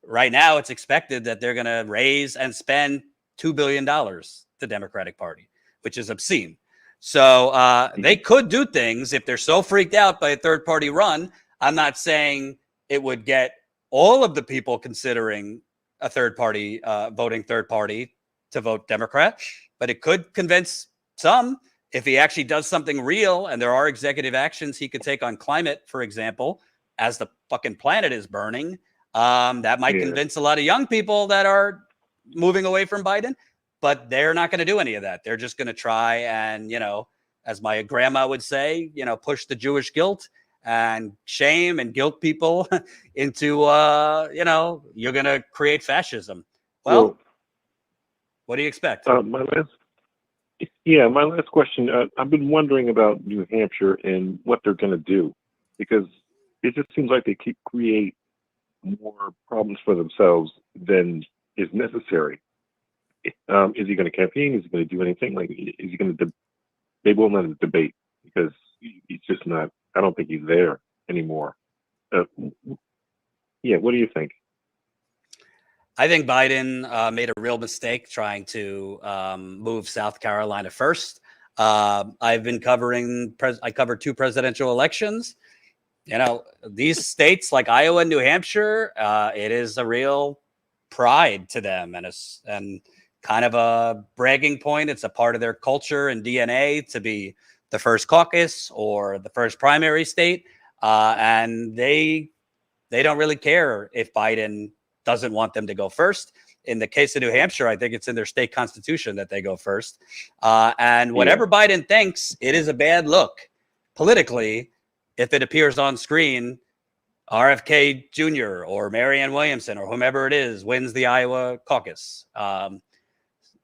right now it's expected that they're going to raise and spend $2 billion, the Democratic Party, which is obscene. So they could do things if they're so freaked out by a third party run. I'm not saying it would get all of the people considering a third party, voting third party to vote Democrat, but it could convince some if he actually does something real and there are executive actions he could take on climate, for example, as the fucking planet is burning. That might convince a lot of young people that are moving away from Biden, but they're not going to do any of that. They're just going to try and, as my grandma would say, push the Jewish guilt and shame and guilt people into, you're going to create fascism. Well, what do you expect? My last question. I've been wondering about New Hampshire and what they're going to do, because it just seems like they keep create more problems for themselves than is necessary. Is he going to campaign? Is he going to do anything? Like, is he going to? They won't let him debate because he's just not. I don't think he's there anymore. What do you think? I think Biden made a real mistake trying to move South Carolina first. I've been I covered 2 presidential elections. These states like Iowa and New Hampshire, it is a real pride to them and kind of a bragging point. It's a part of their culture and DNA to be the first caucus or the first primary state. And they don't really care if Biden doesn't want them to go first. In the case of New Hampshire, I think it's in their state constitution that they go first. And whatever Biden thinks, it is a bad look politically if it appears on screen RFK Jr. or Marianne Williamson or whomever it is wins the Iowa caucus.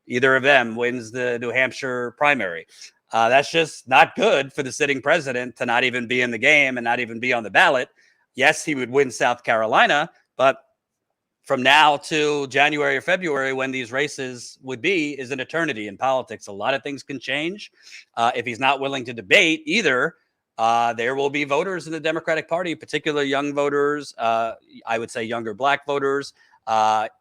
Either of them wins the New Hampshire primary. That's just not good for the sitting president to not even be in the game and not even be on the ballot. Yes, he would win South Carolina, but from now to January or February, when these races would be, is an eternity in politics. A lot of things can change. If he's not willing to debate either, there will be voters in the Democratic Party, particularly young voters, I would say younger Black voters,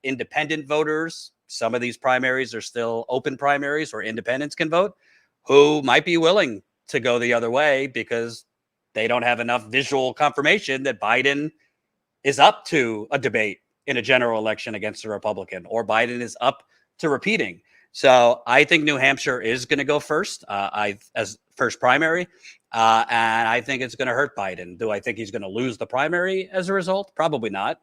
independent voters. Some of these primaries are still open primaries where independents can vote, who might be willing to go the other way because they don't have enough visual confirmation that Biden is up to a debate in a general election against a Republican, or Biden is up to repeating. So I think New Hampshire is going to go first, as first primary, and I think it's going to hurt Biden. Do I think he's going to lose the primary as a result? Probably not.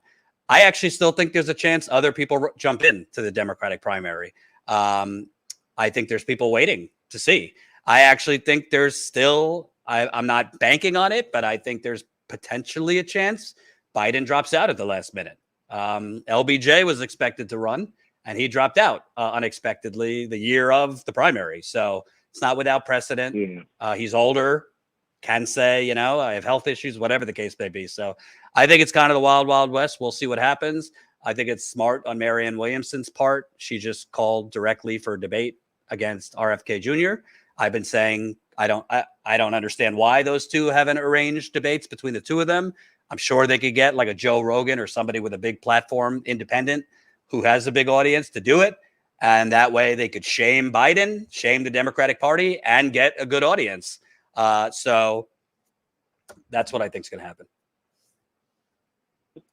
I actually still think there's a chance other people jump in to the Democratic primary. I think there's people waiting to see. I actually think there's still, I'm not banking on it, but I think there's potentially a chance Biden drops out at the last minute. LBJ was expected to run, and he dropped out unexpectedly the year of the primary. So it's not without precedent. He's older, can say, I have health issues, whatever the case may be. So I think it's kind of the wild, wild west. We'll see what happens. I think it's smart on Marianne Williamson's part. She just called directly for a debate against RFK Jr. I've been saying I don't understand why those two haven't arranged debates between the two of them. I'm sure they could get like a Joe Rogan or somebody with a big platform, independent, who has a big audience to do it. And that way they could shame Biden, shame the Democratic Party, and get a good audience. So that's what I think is going to happen.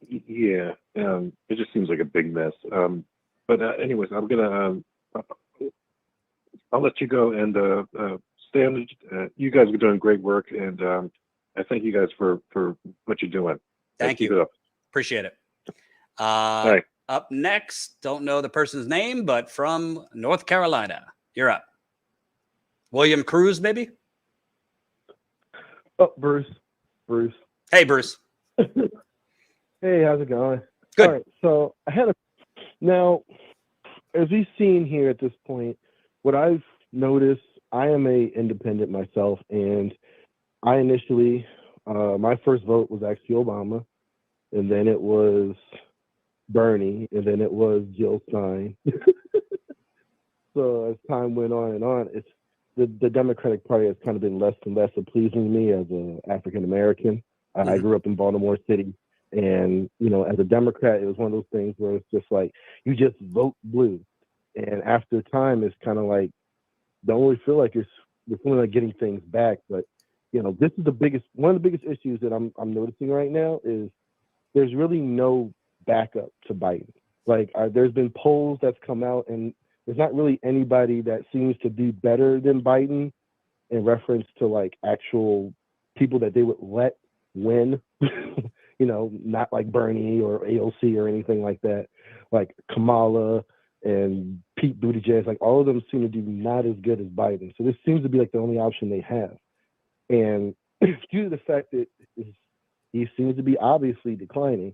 Yeah, it just seems like a big mess. But anyways, I'll let you go and Stan, you guys are doing great work, and I thank you guys for what you're doing. Thank you. Keep it up. Appreciate it. Right. Up next, don't know the person's name, but from North Carolina, you're up. William Cruz, maybe? Oh, Bruce. Hey, Bruce. Hey, how's it going? Good. All right, so now, as we've seen here at this point, what I've noticed, I am a independent myself, and I initially, my first vote was actually Obama, and then it was Bernie, and then it was Jill Stein. So as time went on, it's the Democratic Party has kind of been less and less pleasing to me as an African American. I grew up in Baltimore City, and as a Democrat, it was one of those things where it's just like you just vote blue, and after time, it's kind of like don't really feel like you're feeling like getting things back. But this is one of the biggest issues that I'm noticing right now is there's really no backup to Biden. Like there's been polls that's come out, and there's not really anybody that seems to do better than Biden in reference to like actual people that they would let win. Not like Bernie or AOC or anything like that. Like Kamala and Pete Buttigieg, like all of them seem to do not as good as Biden. So this seems to be like the only option they have. And due to the fact that he seems to be obviously declining,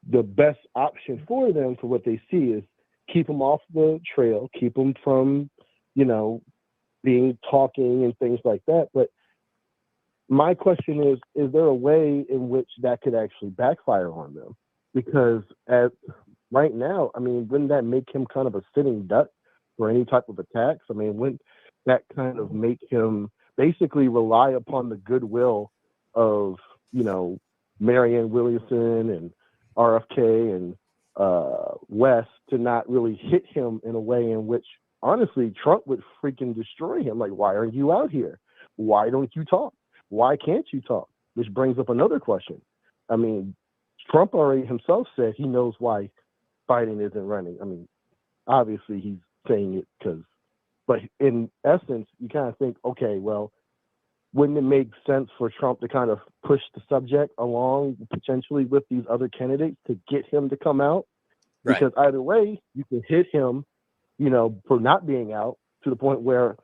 the best option for them, for what they see, is keep him off the trail, keep him from, being talking and things like that. But my question is there a way in which that could actually backfire on them? Because right now, wouldn't that make him kind of a sitting duck for any type of attacks? Wouldn't that kind of make him basically rely upon the goodwill of, Marianne Williamson and RFK and West to not really hit him in a way in which, honestly, Trump would freaking destroy him? Like, why aren't you out here? Why don't you talk? Why can't you talk? Which brings up another question. Trump already himself said he knows why Biden isn't running. Obviously he's saying it but in essence, you kind of think, okay, well, wouldn't it make sense for Trump to kind of push the subject along potentially with these other candidates to get him to come out? Right. Because either way, you can hit him, for not being out to the point where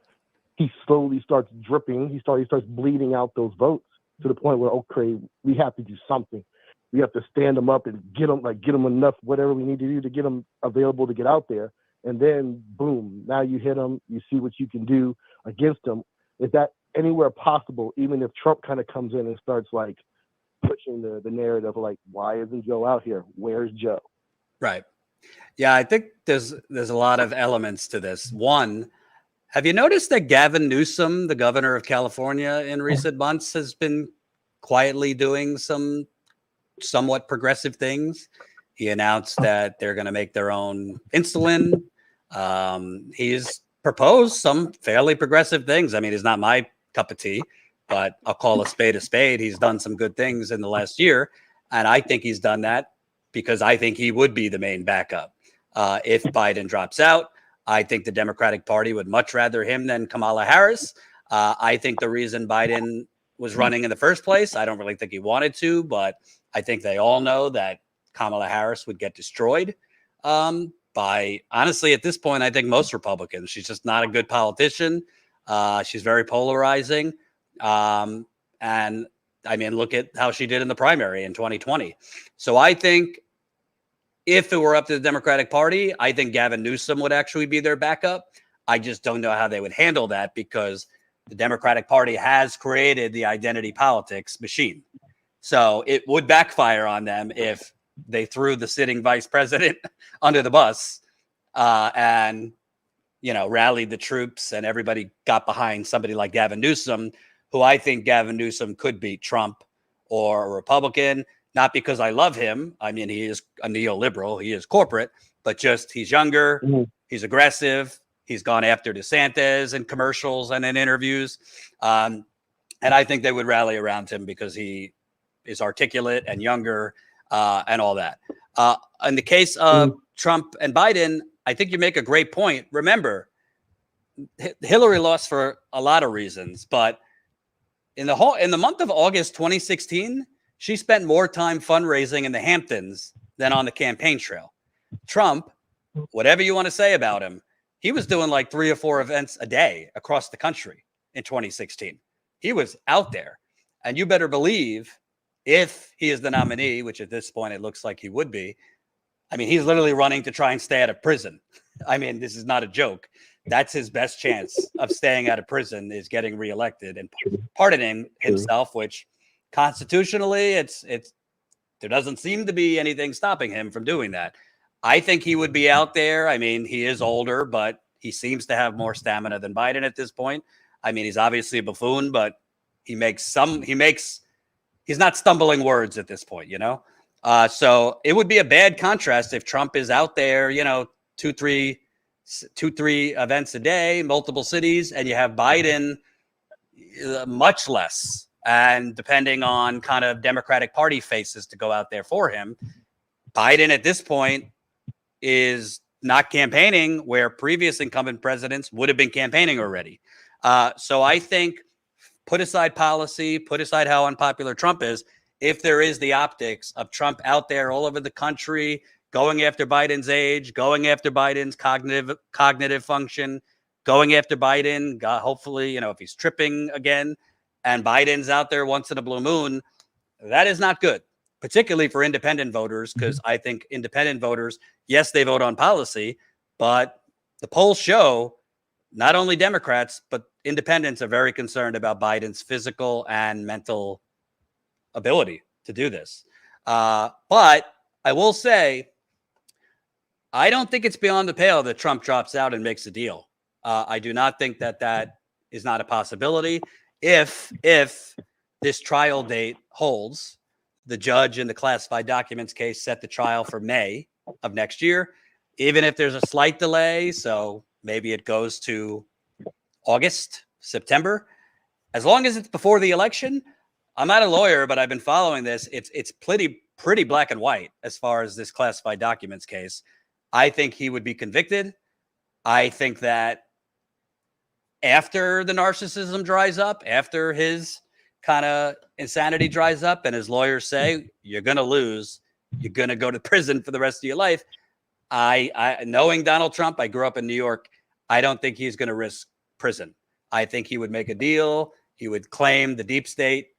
he slowly starts dripping. He starts bleeding out those votes to the point where, okay, we have to do something. We have to stand him up and get him enough, whatever we need to do to get him available to get out there. And then, boom, now you hit him. You see what you can do against him. Is that anywhere possible, even if Trump kind of comes in and starts like pushing the narrative like, why isn't Joe out here? Where's Joe? Right. Yeah, I think there's a lot of elements to this. One, have you noticed that Gavin Newsom, the governor of California, in recent months has been quietly doing some somewhat progressive things? He announced that they're going to make their own insulin. He's proposed some fairly progressive things. I mean, it's not my cup of tea, but I'll call a spade a spade. He's done some good things in the last year. And I think he's done that because I think he would be the main backup. If Biden drops out, I think the Democratic Party would much rather him than Kamala Harris. I think the reason Biden was running in the first place, I don't really think he wanted to, but I think they all know that Kamala Harris would get destroyed by, honestly, at this point, I think most Republicans. She's just not a good politician. She's very polarizing. And I mean, look at how she did in the primary in 2020. So I think if it were up to the Democratic Party, I think Gavin Newsom would actually be their backup. I just don't know how they would handle that because the Democratic Party has created the identity politics machine. So it would backfire on them if they threw the sitting vice president under the bus and, you know, rallied the troops and everybody got behind somebody like Gavin Newsom, who I think Gavin Newsom could beat Trump or a Republican. Not because I love him. I mean, he is a neoliberal. He is corporate, but just he's younger. Mm-hmm. He's aggressive. He's gone after DeSantis in commercials and in interviews. And I think they would rally around him because he is articulate and younger and all that. In the case of Trump and Biden, I think you make a great point. Remember, Hillary lost for a lot of reasons, but in the month of August 2016, she spent more time fundraising in the Hamptons than on the campaign trail. Trump, whatever you want to say about him, he was doing like 3 or 4 events a day across the country in 2016. He was out there. And you better believe if he is the nominee, which at this point it looks like he would be, I mean, he's literally running to try and stay out of prison. I mean, this is not a joke. That's his best chance of staying out of prison is getting reelected and pardoning himself, which constitutionally, there doesn't seem to be anything stopping him from doing that. I think he would be out there. I mean, he is older, but he seems to have more stamina than Biden at this point. I mean, he's obviously a buffoon, but he's not stumbling words at this point, you know? So it would be a bad contrast if Trump is out there, you know, 2-3 events a day, multiple cities, and you have Biden much less. And depending on kind of Democratic Party faces to go out there for him, Biden at this point is not campaigning where previous incumbent presidents would have been campaigning already. So I think put aside policy, put aside how unpopular Trump is. If there is the optics of Trump out there all over the country, going after Biden's age, going after Biden's cognitive function, going after Biden, hopefully, you know, if he's tripping again, and Biden's out there once in a blue moon, that is not good, particularly for independent voters, because I think independent voters, yes, they vote on policy, but the polls show not only Democrats, but independents are very concerned about Biden's physical and mental ability to do this. But I will say, I don't think it's beyond the pale that Trump drops out and makes a deal. I do not think that is not a possibility. If this trial date holds, the judge in the classified documents case set the trial for May of next year, even if there's a slight delay. So maybe it goes to August, September, as long as it's before the election. I'm not a lawyer, but I've been following this. It's pretty black and white as far as this classified documents case. I think he would be convicted. I think that after the narcissism dries up, after his kind of insanity dries up and his lawyers say, you're going to lose, you're going to go to prison for the rest of your life. I knowing Donald Trump, I grew up in New York. I don't think he's going to risk prison. I think he would make a deal. He would claim the deep state.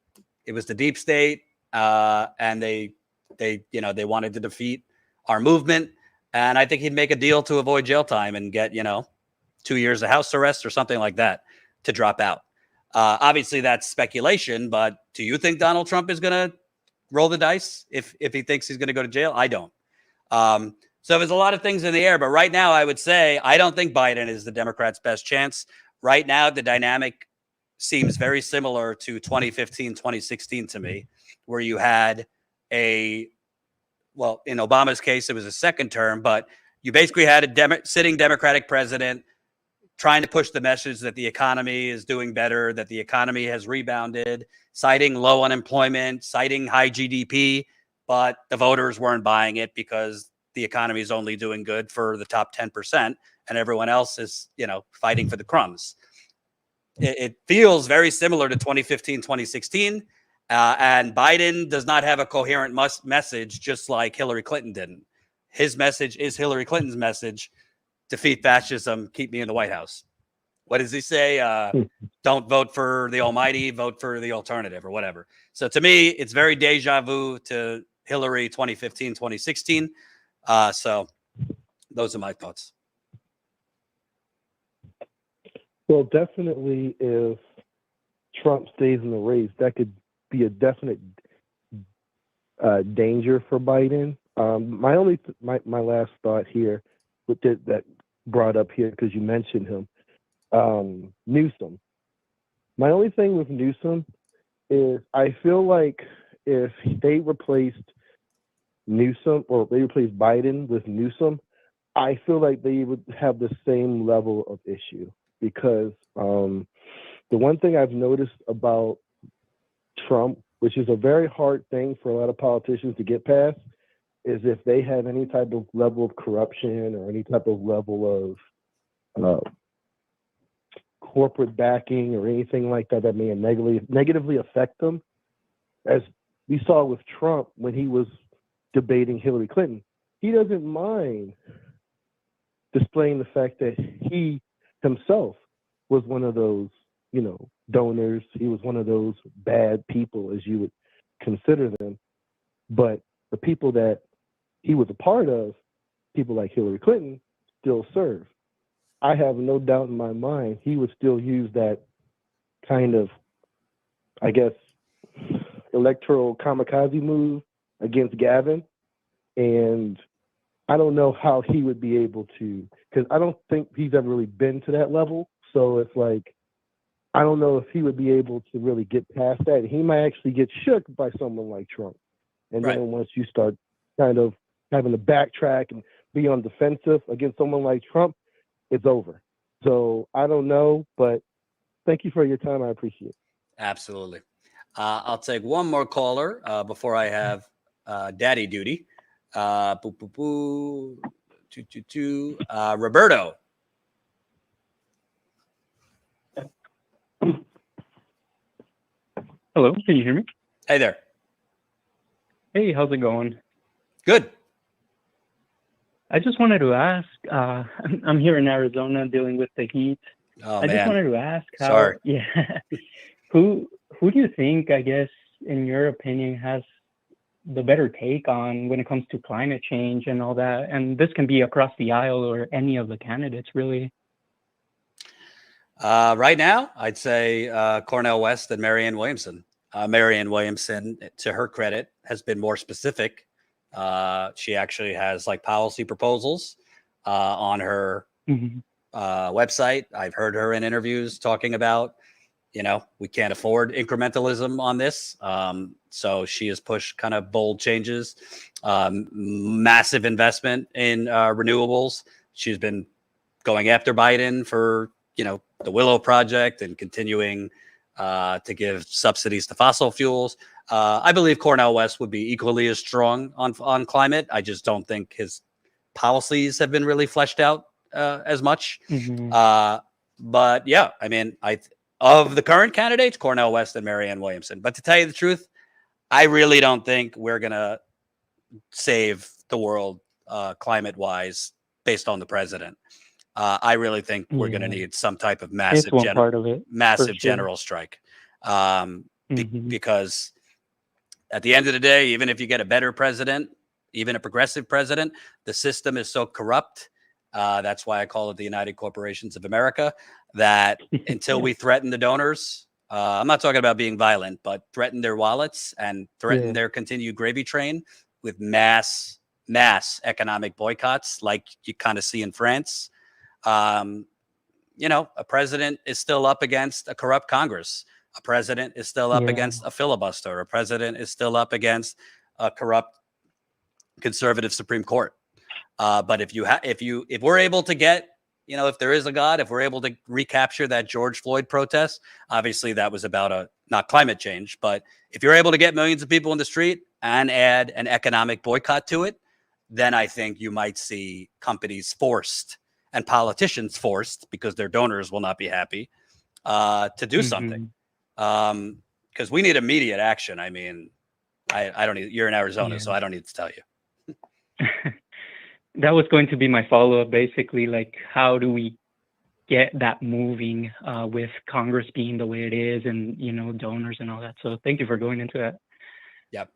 It was the deep state. And they wanted to defeat our movement. And I think he'd make a deal to avoid jail time and get, 2 years of house arrest or something like that to drop out. Obviously, that's speculation, but do you think Donald Trump is going to roll the dice if he thinks he's going to go to jail? I don't. So there's a lot of things in the air, but right now I would say I don't think Biden is the Democrats' best chance. Right now, the dynamic seems very similar to 2015, 2016 to me, where you had well, in Obama's case, it was a second term, but you basically had a sitting Democratic president trying to push the message that the economy is doing better, that the economy has rebounded, citing low unemployment, citing high GDP, but the voters weren't buying it because the economy is only doing good for the top 10% and everyone else is, fighting for the crumbs. It feels very similar to 2015, 2016. And Biden does not have a coherent message, just like Hillary Clinton didn't. His message is Hillary Clinton's message: defeat fascism, keep me in the White House. What does he say? Don't vote for the almighty, vote for the alternative or whatever. So to me, it's very deja vu to Hillary 2015, 2016. So those are my thoughts. Well, definitely if Trump stays in the race, that could be a definite danger for Biden. My last thought here with that brought up here, because you mentioned him, Newsom. My only thing with Newsom is I feel like if they replaced Newsom, or they replaced Biden with Newsom, I feel like they would have the same level of issue, because the one thing I've noticed about Trump, which is a very hard thing for a lot of politicians to get past, is if they have any type of level of corruption or any type of level of corporate backing or anything like that that may negatively affect them. As we saw with Trump when he was debating Hillary Clinton, he doesn't mind displaying the fact that he himself was one of those, donors. He was one of those bad people, as you would consider them. But the people that he was a part of, people like Hillary Clinton, still serve. I have no doubt in my mind he would still use that kind of, I guess, electoral kamikaze move against Gavin. And I don't know how he would be able to, because I don't think he's ever really been to that level. So it's like, I don't know if he would be able to really get past that. He might actually get shook by someone like Trump. And Right. then once you start kind of having to backtrack and be on defensive against someone like Trump, it's over. So I don't know, but thank you for your time. I appreciate it. Absolutely. I'll take one more caller before I have daddy duty. Roberto. Hello, can you hear me? Hey there. Hey, how's it going? Good. I just wanted to ask, I'm here in Arizona dealing with the heat. Oh, I just man. wanted to ask how, Sorry. yeah, who do you think, I guess, in your opinion, has the better take on when it comes to climate change and all that? And this can be across the aisle or any of the candidates, really. Right now, I'd say Cornel West and Marianne Williamson. Marianne Williamson, to her credit, has been more specific. She actually has policy proposals on her website. I've heard her in interviews talking about, we can't afford incrementalism on this. So she has pushed kind of bold changes, massive investment in renewables. She's been going after Biden for, the Willow Project and continuing to give subsidies to fossil fuels. I believe Cornel West would be equally as strong on climate. I just don't think his policies have been really fleshed out as much. But yeah, I mean, of the current candidates, Cornel West and Marianne Williamson. But to tell you the truth, I really don't think we're going to save the world climate-wise based on the president. I really think we're going to need some type of massive general strike. Because at the end of the day, even if you get a better president, even a progressive president, the system is so corrupt. That's why I call it the United Corporations of America, that until we threaten the donors, I'm not talking about being violent, but threaten their wallets and threaten their continued gravy train with mass economic boycotts like you kind of see in France. You know, a president is still up against a corrupt Congress. A president is still up against a filibuster. A president is still up against a corrupt conservative Supreme Court. But if we're able to get, you know, if there is a God, if we're able to recapture that George Floyd protest, obviously that was about not climate change, but if you're able to get millions of people in the street and add an economic boycott to it, then I think you might see companies forced and politicians forced, because their donors will not be happy, to do something. Because we need immediate action. I mean, I don't need, you're in Arizona, so I don't need to tell you. That was going to be my follow-up, basically, like, how do we get that moving with Congress being the way it is and, you know, donors and all that. So thank you for going into that. Yep.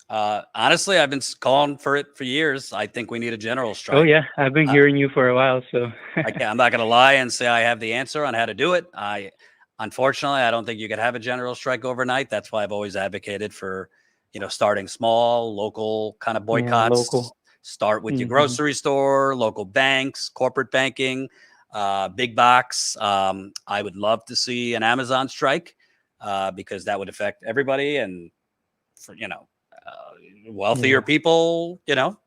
Honestly, I've been calling for it for years. I think we need a general strike. Oh, yeah. I've been hearing you for a while, so. I'm not going to lie and say I have the answer on how to do it. Unfortunately, I don't think you could have a general strike overnight. That's why I've always advocated for, you know, starting small, local kind of boycotts. Local. Start with your grocery store, local banks, corporate banking, big box. I would love to see an Amazon strike because that would affect everybody. And for, you know, wealthier people, you know,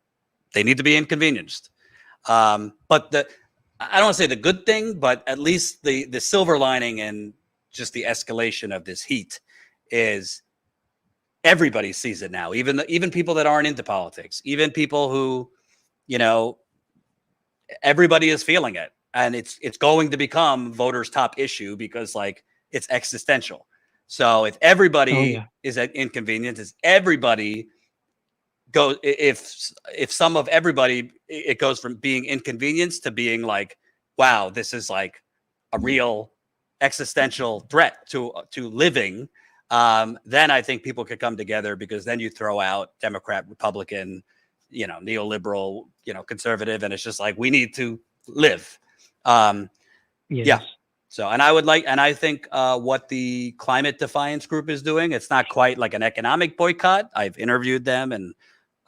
they need to be inconvenienced. But I don't want to say the good thing, but at least the silver lining and just the escalation of this heat is everybody sees it now, even people that aren't into politics, even people who, you know, everybody is feeling it, and it's going to become voters' top issue because, like, it's existential. So if everybody is at inconvenience, is everybody go if some of everybody, it goes from being inconvenienced to being like, wow, this is like a real existential threat to living. Then I think people could come together, because then you throw out Democrat, Republican, you know, neoliberal, you know, conservative, and it's just like, we need to live. Yeah. So, and I think what the Climate Defiance Group is doing, it's not quite like an economic boycott. I've interviewed them, and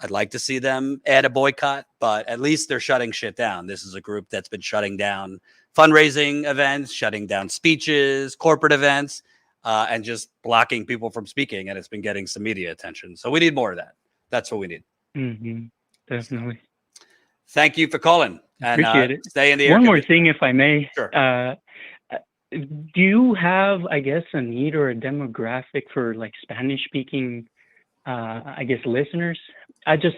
I'd like to see them add a boycott, but at least they're shutting shit down. This is a group that's been shutting down fundraising events, shutting down speeches, corporate events, and just blocking people from speaking, and it's been getting some media attention. So we need more of that. That's what we need. Definitely. Thank you for calling. And appreciate it. Stay in the air. One more thing, if I may. Sure. Do you have, I guess, a need or a demographic for like Spanish-speaking, I guess, listeners? I just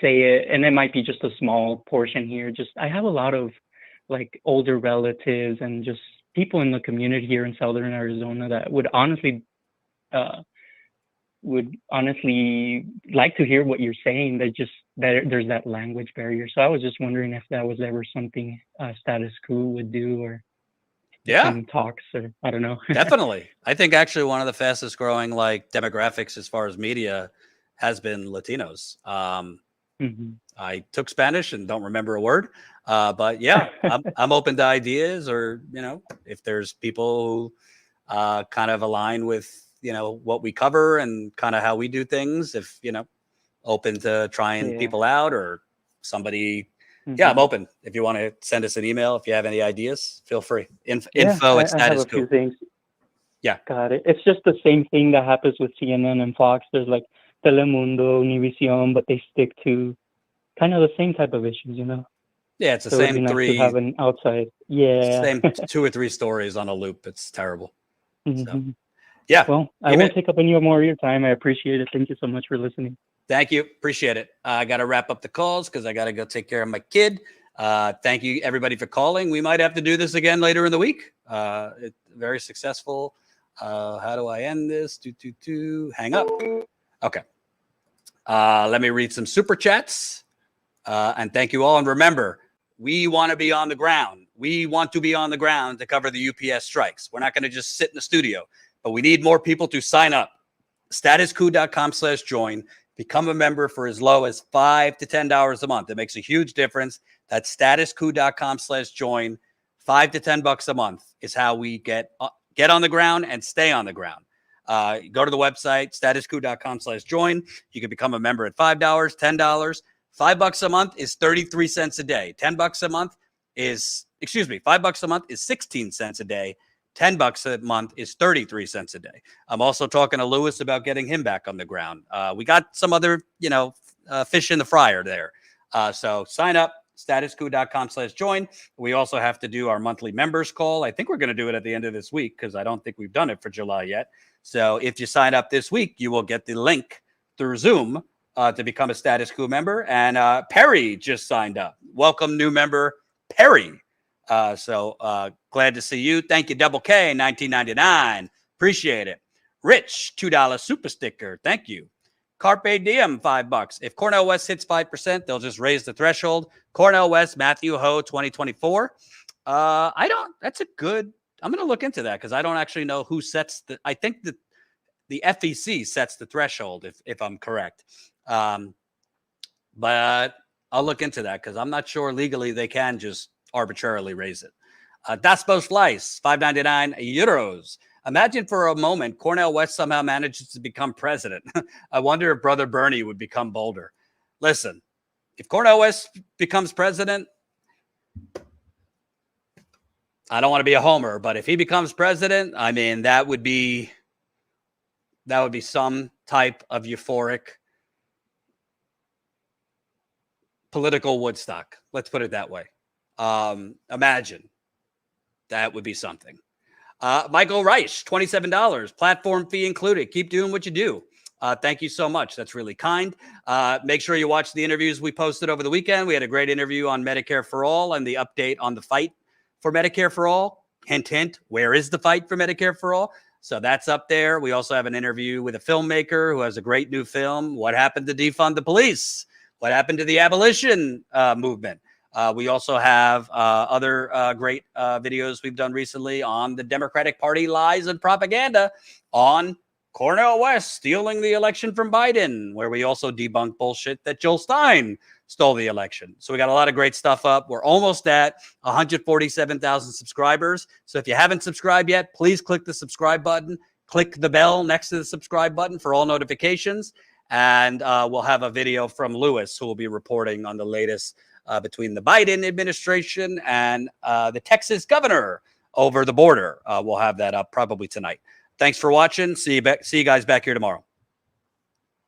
say it, and it might be just a small portion here. Just I have a lot of like older relatives and just people in the community here in Southern Arizona that would honestly like to hear what you're saying. There's that language barrier. So I was just wondering if that was ever something Status Coup would do, or some talks, or I don't know. Definitely. I think actually one of the fastest growing like demographics as far as media has been Latinos. I took Spanish and don't remember a word. But yeah, I'm open to ideas, or, you know, if there's people who kind of align with, you know, what we cover and kind of how we do things, if, you know, open to trying people out, or somebody. Yeah, I'm open. If you want to send us an email, if you have any ideas, feel free. Info at Status Coup. I have a few things. Yeah. Got it. It's just the same thing that happens with CNN and Fox. There's like Telemundo, Univision, but they stick to kind of the same type of issues, you know? Yeah, it's the same three. To have an outside. Yeah. Same 2 or 3 stories on a loop. It's terrible. So, yeah. Well, I won't take up any more of your time. I appreciate it. Thank you so much for listening. Thank you. Appreciate it. I got to wrap up the calls because I got to go take care of my kid. Thank you, everybody, for calling. We might have to do this again later in the week. It's very successful. How do I end this? Hang up. Okay. Let me read some super chats. And thank you all. And remember, we want to be on the ground. We want to be on the ground to cover the UPS strikes. We're not going to just sit in the studio, but we need more people to sign up. StatusCoup.com/join. Become a member for as low as $5 to $10 a month. It makes a huge difference. That's StatusCoup.com/join. $5 to $10 a month is how we get get on the ground and stay on the ground. Go to the website, statuscoup.com/join. You can become a member at $5, $10. $5 a month is 33 cents a day. $5 a month is 16 cents a day. $10 a month is 33 cents a day. I'm also talking to Lewis about getting him back on the ground. We got some other, fish in the fryer there. So sign up, statuscoup.com/join. We also have to do our monthly members call. I think we're going to do it at the end of this week because I don't think we've done it for July yet. So if you sign up this week, you will get the link through Zoom to become a Status Coup member. And Perry just signed up. Welcome, new member Perry. So glad to see you. Thank you, Double K, 1999. Appreciate it. Rich, $2 super sticker. Thank you. Carpe Diem, $5. If Cornel West hits 5%, they'll just raise the threshold. Cornel West, Matthew Ho, 2024. That's a good, I'm going to look into that because I don't actually know who sets I think that the FEC sets the threshold, if I'm correct. But I'll look into that because I'm not sure legally they can just arbitrarily raise it. Daspos Fleiss, 599 euros. Imagine for a moment Cornel West somehow manages to become president. I wonder if Brother Bernie would become bolder. Listen, if Cornel West becomes president, I don't want to be a homer, but if he becomes president, I mean, that would be some type of euphoric political Woodstock. Let's put it that way. Imagine that would be something. Michael Reich, $27, platform fee included. Keep doing what you do. Thank you so much. That's really kind. Make sure you watch the interviews we posted over the weekend. We had a great interview on Medicare for All and the update on the fight for Medicare for All. Hint, hint, where is the fight for Medicare for All? So that's up there. We also have an interview with a filmmaker who has a great new film. What happened to defund the police? What happened to the abolition movement? We also have other great videos we've done recently on the Democratic Party lies and propaganda, on Cornel West stealing the election from Biden, where we also debunk bullshit that Joel Stein stole the election. So we got a lot of great stuff up. We're almost at 147,000 subscribers. So if you haven't subscribed yet, please click the subscribe button. Click the bell next to the subscribe button for all notifications. And we'll have a video from Lewis, who will be reporting on the latest between the Biden administration and the Texas governor over the border. We'll have that up probably tonight. Thanks for watching. See you guys back here tomorrow.